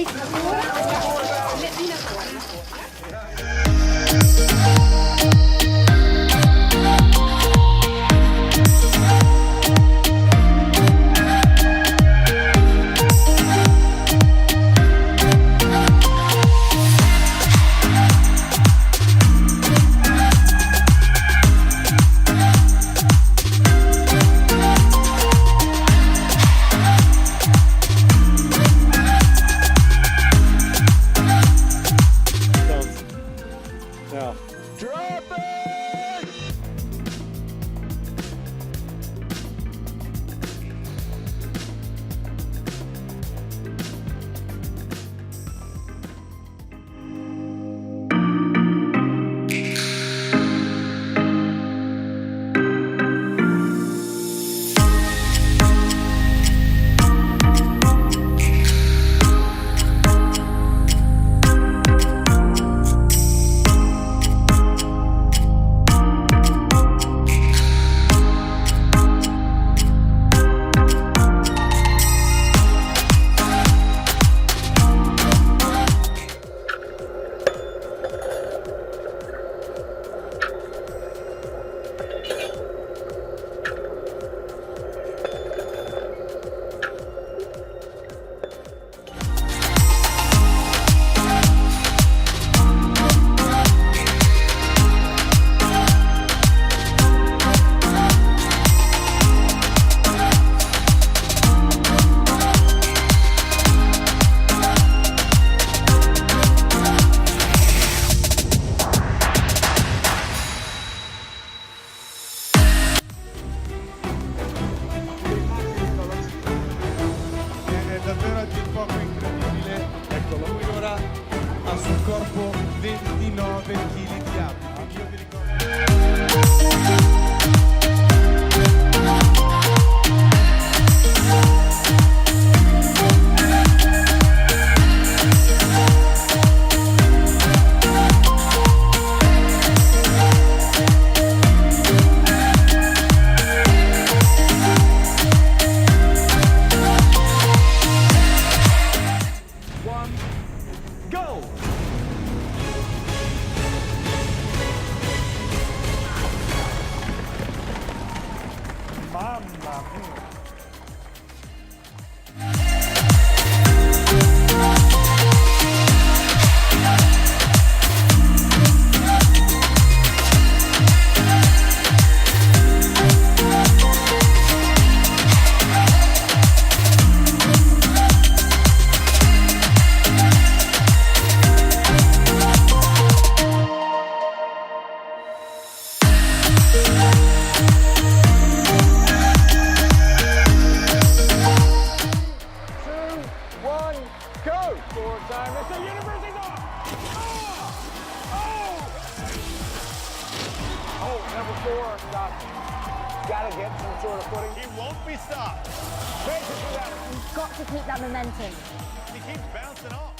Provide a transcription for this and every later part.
Sì, mettila fuori. Now, drop it! Davvero a dir poco incredibile. Eccolo, lui ora ha sul corpo 29 kg di abiti. Io vi ricordo. Go! Mamma mia! Go! Four time. It's the university's off! Oh, number 4. Stop. Gotta get some sort of footing. He won't be stopped. You've got to keep that momentum. He keeps bouncing off.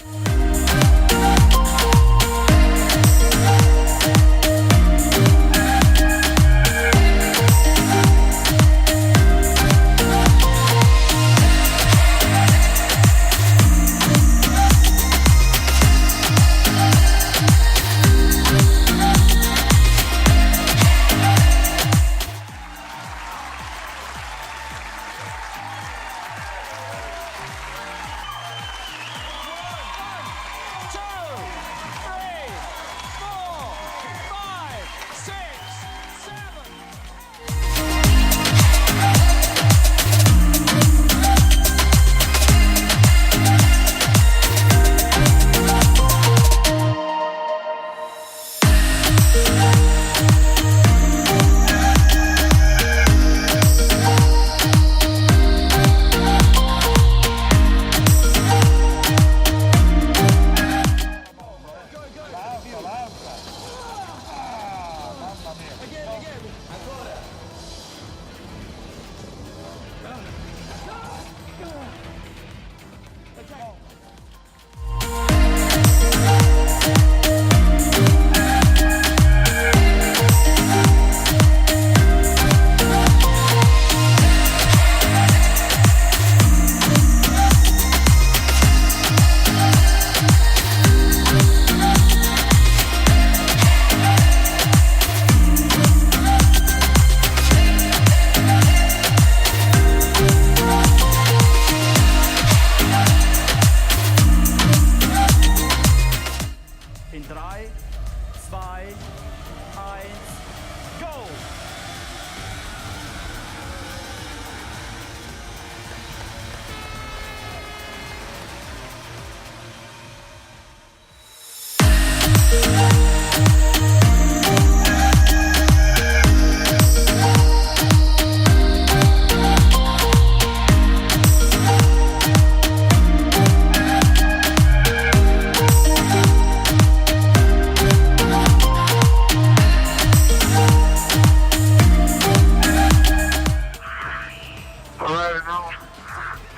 Right now,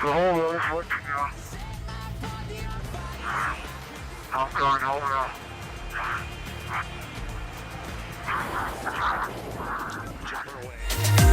the whole road's looking on. I'm going over. Check it away.